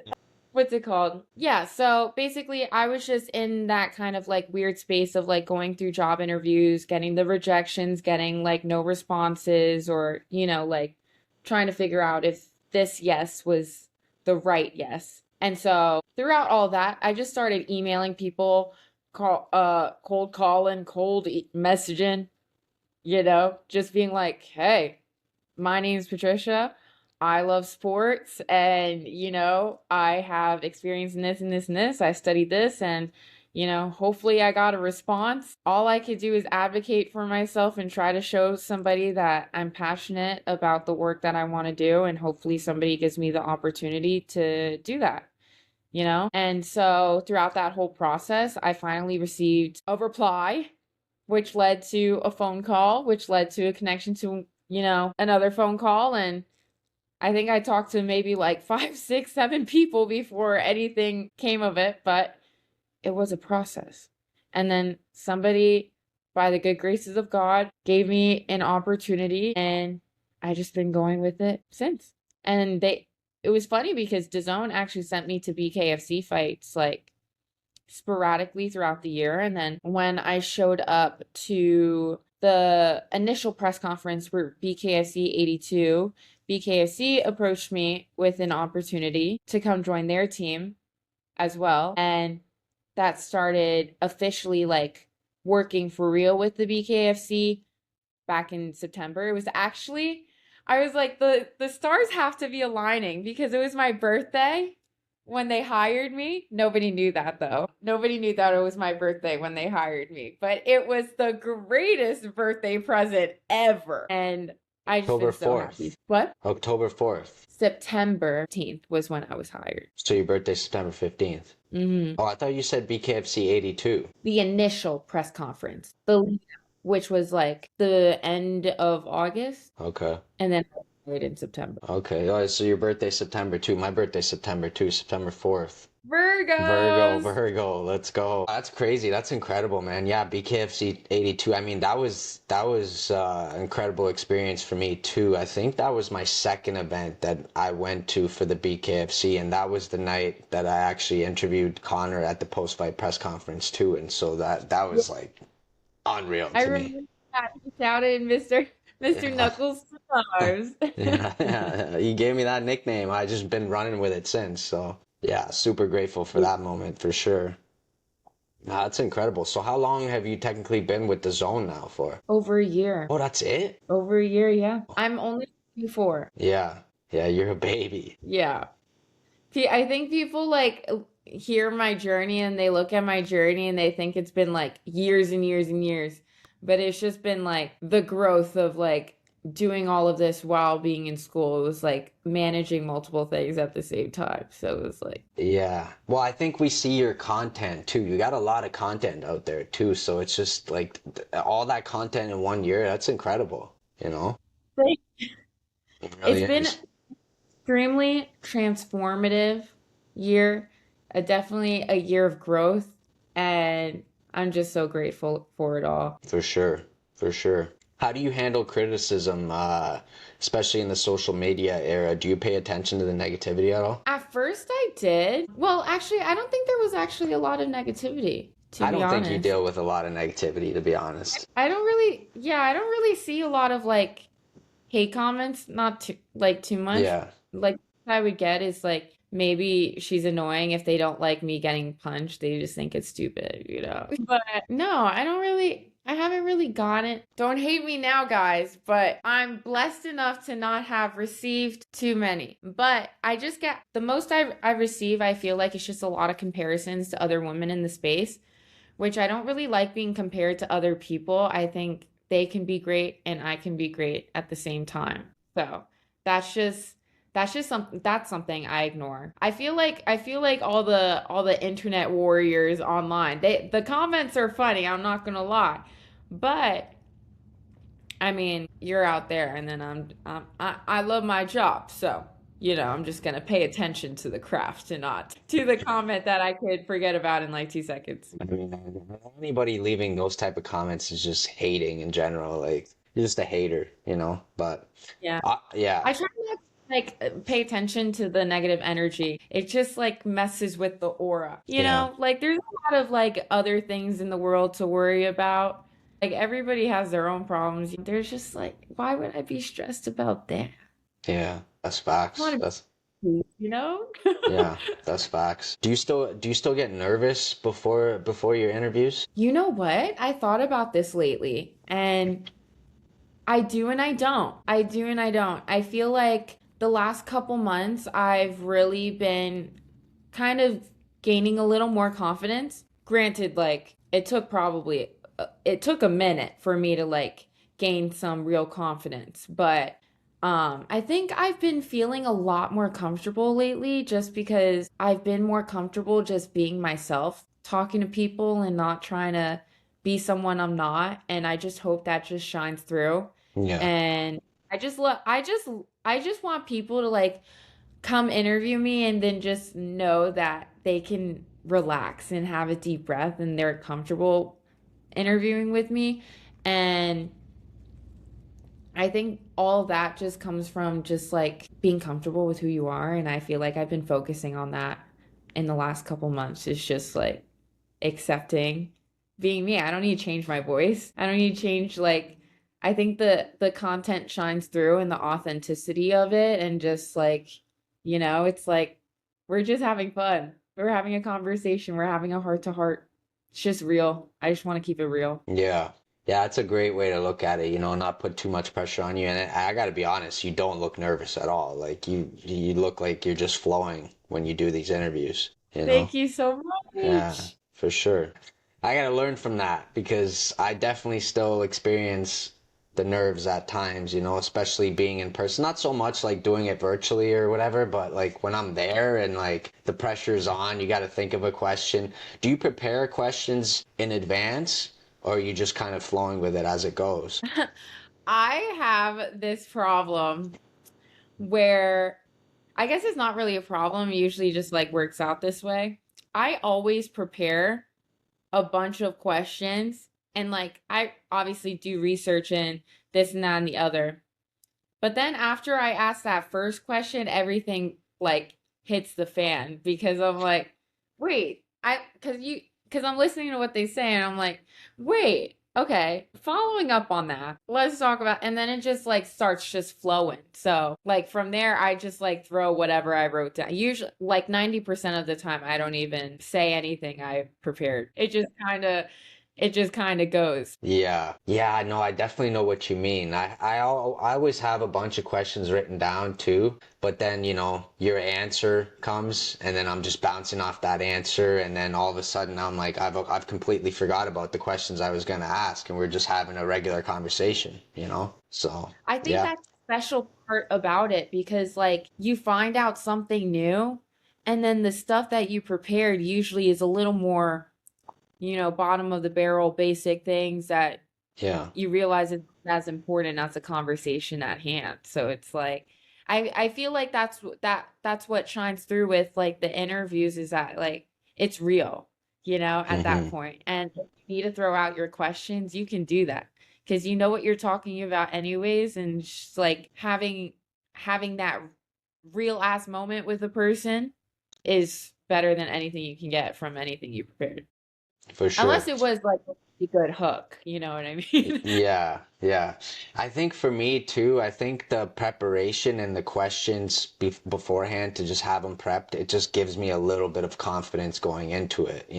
What's it called? Yeah, so basically I was just in that kind of like weird space of like going through job interviews, getting the rejections, getting like no responses, or like trying to figure out if this yes was the right yes. And so throughout all that, I just started emailing people, cold calling, messaging, just being like, hey, my name's Patricia. I love sports and, I have experience in this and this and this. I studied this and, hopefully I got a response. All I could do is advocate for myself and try to show somebody that I'm passionate about the work that I want to do. And hopefully somebody gives me the opportunity to do that. And so throughout that whole process, I finally received a reply, which led to a phone call, which led to a connection to, another phone call. And I think I talked to maybe like 5, 6, 7 people before anything came of it, but it was a process. And then somebody, by the good graces of God, gave me an opportunity, and I just been going with it since. And it was funny because DAZN actually sent me to BKFC fights like sporadically throughout the year. And then when I showed up to the initial press conference for BKFC 82, BKFC approached me with an opportunity to come join their team as well. And that started officially like working for real with the BKFC back in September. It was actually, I was like, the stars have to be aligning because it was my birthday when they hired me. Nobody knew that though. Nobody knew that it was my birthday when they hired me, but it was the greatest birthday present ever. And I just October been so 4th. happy. What? October 4th. September 15th was when I was hired. So your birthday's September 15th. Mm-hmm. Oh, I thought you said BKFC 82. The initial press conference, the lead up, which was like the end of August, Okay. and then right in September. Okay. Oh, so your birthday's September 2. My birthday's September 2, September 4th. Virgos! Virgo, let's go. That's crazy. That's incredible, man. Yeah, BKFC 82. I mean, that was incredible experience for me too. I think that was my second event that I went to for the BKFC, and that was the night that I actually interviewed Connor at the post-fight press conference too. And so that was like unreal I to me. remember that you shouted Mr. Yeah. Knuckles Stars. Yeah, he gave me that nickname. I just been running with it since. So yeah, super grateful for that moment for sure. That's incredible. So how long have you technically been with DAZN now for? Over a year. Oh, that's it? Over a year, yeah. I'm only 24. Yeah. Yeah, you're a baby. Yeah. I think people like hear my journey and they look at my journey and they think it's been like years and years and years. But it's just been like the growth of like doing all of this while being in school. It was like managing multiple things at the same time. So it was like, Yeah. Well, I think we see your content too. You got a lot of content out there too. So it's just like all that content in 1 year. That's incredible, you know? Thank- It really it's been is. extremely transformative year, definitely a year of growth, and I'm just so grateful for it all. For sure. For sure. How do you handle criticism, especially in the social media era? Do you pay attention to the negativity at all? At first I did. Well, actually, I don't think there was actually a lot of negativity, to I be don't think you honest. deal with a lot of negativity, to be honest. I don't really see a lot of like hate comments, not too much. Yeah. Like I would get is like maybe she's annoying if they don't like me getting punched. They just think it's stupid, you know. But no, I haven't really gotten it. Don't hate me now, guys, but I'm blessed enough to not have received too many. But I just get the most I receive, I feel like it's just a lot of comparisons to other women in the space, which I don't really like being compared to other people. I think they can be great and I can be great at the same time. So that's just something I ignore. I feel like all the internet warriors online, the comments are funny, I'm not gonna lie. But I mean, you're out there and then I love my job, so I'm just gonna pay attention to the craft and not to the comment that I could forget about in like 2 seconds. I mean, anybody leaving those type of comments is just hating in general. Like, you're just a hater, you know? But Yeah. yeah. I try not to like pay attention to the negative energy. It just like messes with the aura. You Yeah. know, like there's a lot of like other things in the world to worry about. Like everybody has their own problems. There's just like, why would I be stressed about that? Yeah, that's facts. I wanna That's You know? yeah, that's facts. Do you still get nervous before your interviews? You know what? I thought about this lately, and I do and I don't. I do and I don't. I feel like the last couple months, I've really been kind of gaining a little more confidence. Granted, like it took a minute for me to like gain some real confidence, but I think I've been feeling a lot more comfortable lately just because I've been more comfortable just being myself, talking to people and not trying to be someone I'm not, and I just hope that just shines through. Yeah. And I just want people to like come interview me and then just know that they can relax and have a deep breath and they're comfortable interviewing with me. And I think all that just comes from just like being comfortable with who you are. And I feel like I've been focusing on that in the last couple months. It's just like accepting being me. I don't need to change my voice. I don't need to change like I think the content shines through and the authenticity of it and just like, it's like we're just having fun. We're having a conversation. We're having a heart to heart. It's just real. I just want to keep it real. Yeah. Yeah, it's a great way to look at it, not put too much pressure on you. And I got to be honest, you don't look nervous at all. Like you look like you're just flowing when you do these interviews, you know? Thank you so Yeah, much. for sure. I got to learn from that because I definitely still experience the nerves at times, especially being in person. Not so much like doing it virtually or whatever, but like when I'm there and like the pressure's on, you got to think of a question. Do you prepare questions in advance or are you just kind of flowing with it as it goes? I have this problem where I guess it's not really a problem. It usually just like works out this way. I always prepare a bunch of questions and like I obviously do research in this and that and the other. But then after I ask that first question, everything like hits the fan because I'm like, wait, because I'm listening to what they say and I'm like, wait, okay, following up on that, let's talk about, and then it just like starts just flowing. So like from there, I just like throw whatever I wrote down. Usually, like 90% of the time, I don't even say anything I prepared. It just kind of goes. Yeah. Yeah, no, I definitely know what you mean. I always have a bunch of questions written down too, but then, your answer comes and then I'm just bouncing off that answer and then all of a sudden I'm like I've completely forgot about the questions I was going to ask and we're just having a regular conversation. So, I think yeah. that's the special part about it because like you find out something new and then the stuff that you prepared usually is a little more, bottom of the barrel basic things that Yeah. you realize it's as important as the conversation at hand. So it's like I feel like that's what shines through with like the interviews is that like it's real, at that Hmm. point. And if you need to throw out your questions, you can do that because you know what you're talking about anyways, and just like having that real ass moment with a person is better than anything you can get from anything you prepared. For Unless sure. it was like a good hook, you know what I mean? Yeah, yeah. I think for me too, I think the preparation and the questions beforehand to just have them prepped, it just gives me a little bit of confidence going into it.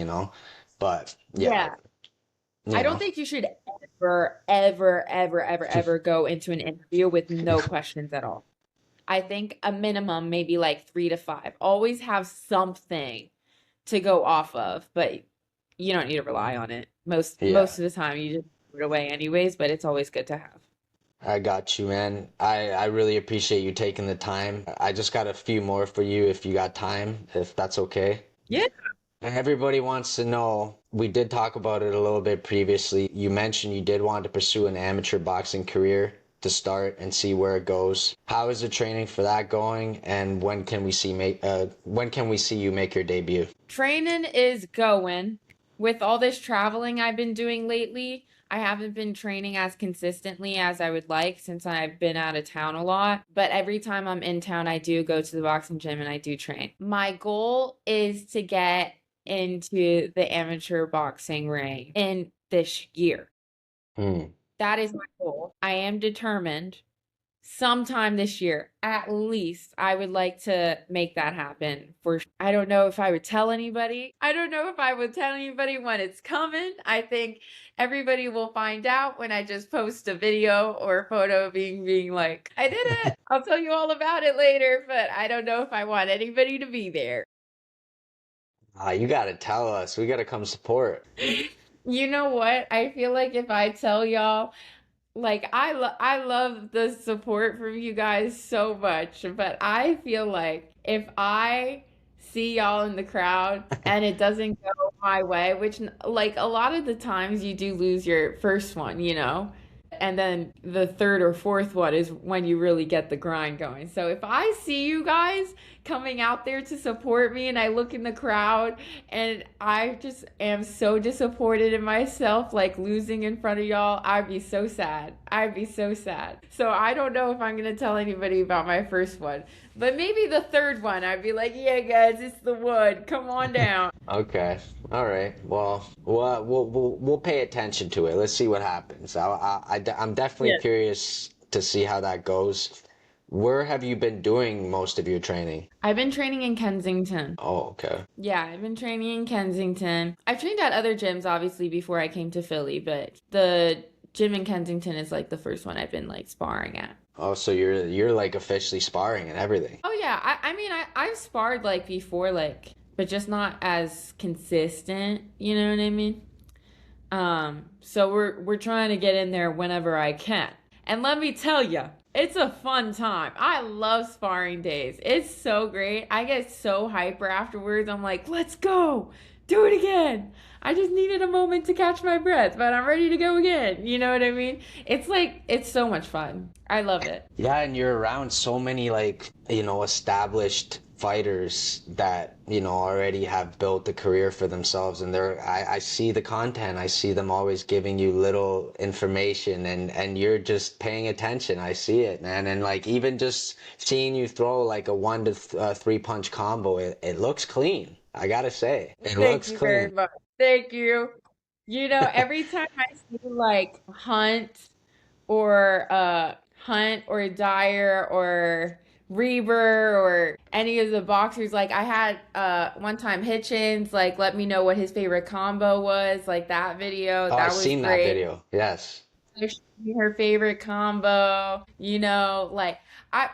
But yeah, Yeah. I you don't know. think you should ever, ever, ever, ever, ever go into an interview with no questions at all. I think a minimum, maybe like 3 to 5. Always have something to go off of, but you don't need to rely on it. Most Yeah, most of the time you just put it away anyways, but it's always good to have. I got you, man. I really appreciate you taking the time. I just got a few more for you if you got time, if that's okay. Yeah. Everybody wants to know, we did talk about it a little bit previously. You mentioned you did want to pursue an amateur boxing career to start and see where it goes. How is the training for that going, and when can we see you make your debut? Training is going. With all this traveling I've been doing lately, I haven't been training as consistently as I would like since I've been out of town a lot. But every time I'm in town, I do go to the boxing gym and I do train. My goal is to get into the amateur boxing ring in this year. Hmm. That is my goal. I am determined. sometime this year, at least, I would like to make that happen. I don't know if I would tell anybody. I don't know if I would tell anybody when it's coming. I think everybody will find out when I just post a video or a photo being like, I did it. I'll tell you all about it later, but I don't know if I want anybody to be there. You gotta tell us. We gotta come support. You know what? I feel like if I tell y'all, like I love the support from you guys so much, but I feel like if I see y'all in the crowd and it doesn't go my way, which like a lot of the times you do lose your first one, you know? And then the third or fourth one is when you really get the grind going. So if I see you guys coming out there to support me and I look in the crowd and I just am so disappointed in myself, like losing in front of y'all, I'd be so sad. I'd be so sad. So I don't know if I'm going to tell anybody about my first one, but maybe the third one, I'd be like, yeah, guys, it's the one. Come on down. Okay. All right. Well, we'll pay attention to it. Let's see what happens. I'm definitely Yeah. curious to see how that goes. Where have you been doing most of your training? I've been training in Kensington. Oh, okay. Yeah, I've been training in Kensington. I've trained at other gyms, obviously, before I came to Philly, but the gym in Kensington is like the first one I've been like sparring at. Oh, so you're like officially sparring and everything. Oh yeah, I mean I've sparred like before, like, but just not as consistent, you know what I mean? So we're trying to get in there whenever I can. And let me tell you, it's a fun time. I love sparring days. It's so great. I get so hyper afterwards. I'm like, let's go. Do it again. I just needed a moment to catch my breath, but I'm ready to go again. You know what I mean? It's like, it's so much fun. I love it. Yeah, and you're around so many like, established fighters that, already have built a career for themselves and I see the content. I see them always giving you little information and you're just paying attention. I see it, man. And like even just seeing you throw like a 1 to 3 punch combo, it looks clean. I gotta say, it Thank looks you very clean. much. Thank you. You know, every time I see like Hunt or Dyer or Reber or any of the boxers, like I had one time Hitchens like let me know what his favorite combo was, like that video. Oh, I've That was seen that great. video. Yes. She showed me her favorite combo, like I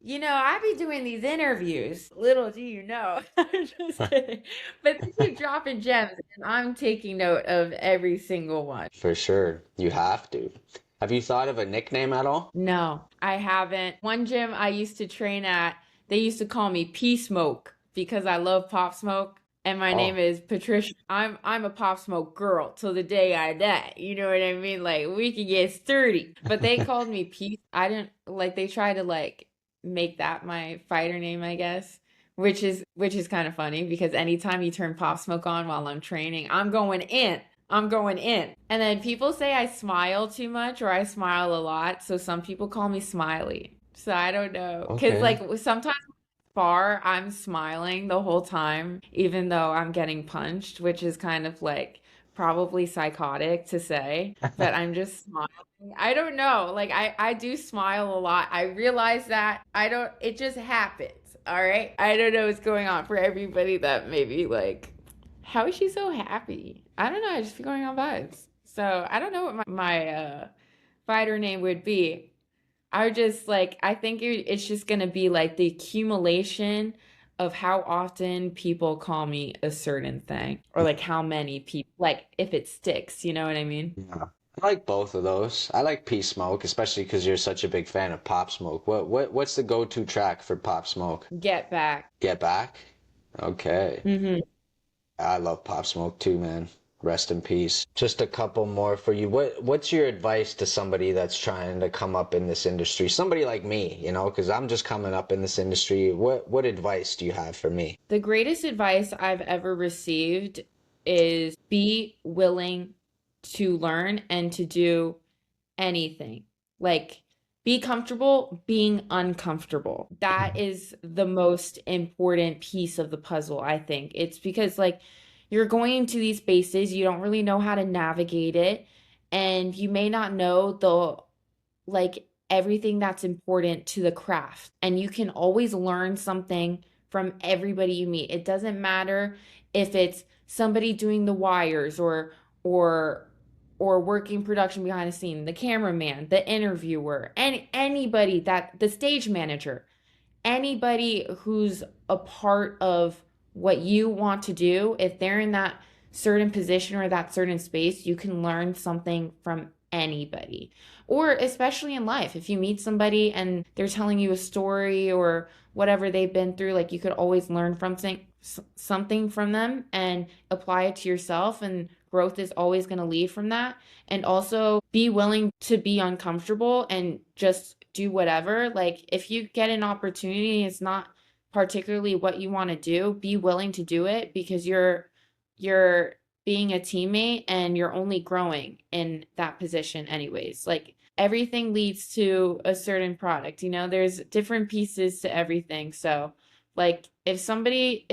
I be doing these interviews. Little do you know. I'm just kidding. But they keep dropping gems, and I'm taking note of every single one. For sure. You have to. Have you thought of a nickname at all? No, I haven't. One gym I used to train at, they used to call me P Smoke because I love Pop Smoke. And my name Oh, is Patricia. I'm a Pop Smoke girl till the day I die. You know what I mean? Like we could get sturdy. But they called me P. I didn't like they tried to like make that my fighter name, I guess. Which is kind of funny because anytime you turn Pop Smoke on while I'm training, I'm going in. I'm going in. And then people say I smile too much or I smile a lot. So some people call me Smiley. So I don't know. Because okay. like sometimes far, I'm smiling the whole time, even though I'm getting punched, which is kind of like probably psychotic to say, but I'm just smiling. I don't know. Like I do smile a lot. I realize that it just happens. All right. I don't know what's going on for everybody that maybe like, how is she so happy? I don't know. I just be going on vibes. So I don't know what my fighter name would be. I just like, I think it's just gonna be like the accumulation of how often people call me a certain thing, or like how many people, like if it sticks, you know what I mean? Yeah. I like both of those. I like P Smoke, especially because you're such a big fan of Pop Smoke. What's the go-to track for Pop Smoke? Get back. Get Back? Okay. Hmm. I love Pop Smoke too, man. Rest in peace. Just a couple more for you. What's your advice to somebody that's trying to come up in this industry? Somebody like me, because I'm just coming up in this industry. What advice do you have for me? The greatest advice I've ever received is be willing to learn and to do anything. Like, be comfortable being uncomfortable. That is the most important piece of the puzzle, I think. It's because, like, you're going into these spaces, you don't really know how to navigate it, and you may not know the, like, everything that's important to the craft. And you can always learn something from everybody you meet. It doesn't matter if it's somebody doing the wires or working production behind the scene, the cameraman, the interviewer, anybody that the stage manager, anybody who's a part of what you want to do, if they're in that certain position or that certain space, you can learn something from anybody. Or especially in life, if you meet somebody and they're telling you a story or whatever they've been through, like you could always learn from something from them and apply it to yourself, and growth is always going to lead from that. And also be willing to be uncomfortable and just do whatever. Like if you get an opportunity, it's not particularly what you want to do, be willing to do it, because you're being a teammate and you're only growing in that position anyways. Like everything leads to a certain product, there's different pieces to everything. So like if somebody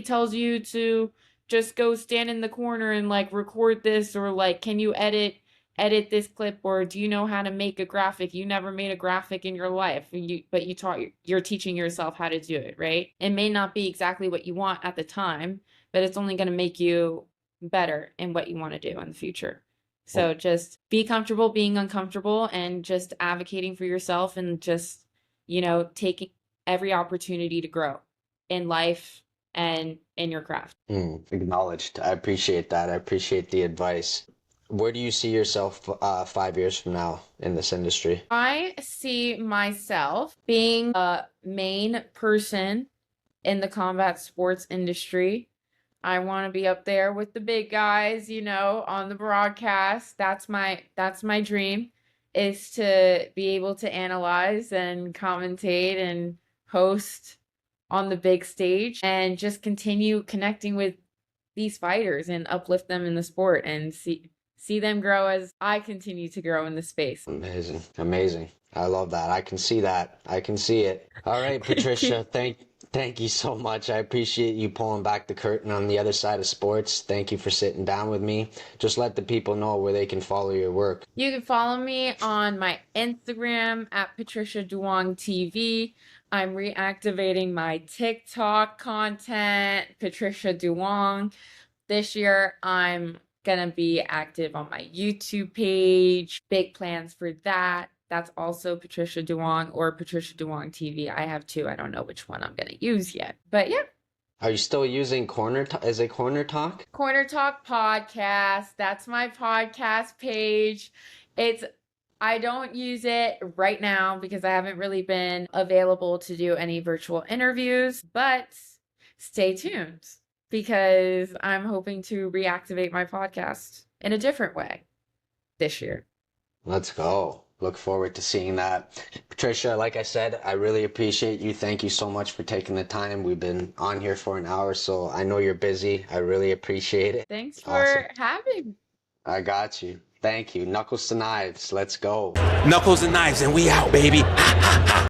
tells you to just go stand in the corner and like record this, or like can you edit this clip, or do you know how to make a graphic? You never made a graphic in your life, but you're teaching yourself how to do it, right? It may not be exactly what you want at the time, but it's only going to make you better in what you want to do in the future. So just be comfortable being uncomfortable and just advocating for yourself, and just, taking every opportunity to grow in life and in your craft. Acknowledged. I appreciate that. I appreciate the advice. Where do you see yourself 5 years from now in this industry? I see myself being a main person in the combat sports industry. I want to be up there with the big guys, on the broadcast. That's my dream, is to be able to analyze and commentate and host on the big stage, and just continue connecting with these fighters and uplift them in the sport, and see them grow as I continue to grow in the space. Amazing. I love that. I can see that. I can see it. All right, Patricia, thank you so much. I appreciate you pulling back the curtain on the other side of sports. Thank you for sitting down with me. Just let the people know where they can follow your work. You can follow me on my Instagram at Patricia Duong TV. I'm reactivating my TikTok content, Patricia Duong. This year, I'm gonna be active on my YouTube page. Big plans for that. That's also Patricia Duong or Patricia Duong TV. I have two. I don't know which one I'm gonna use yet. But yeah. Are you still using Corner Talk? Is it Corner Talk? Corner Talk Podcast. That's my podcast page. I don't use it right now because I haven't really been available to do any virtual interviews, but stay tuned, because I'm hoping to reactivate my podcast in a different way this year. Let's go. Look forward to seeing that. Patricia, like I said, I really appreciate you. Thank you so much for taking the time. We've been on here for an hour, so I know you're busy. I really appreciate it. Thanks for having me. I got you. Thank you. Knuckles to knives. Let's go. Knuckles and knives, and we out, baby.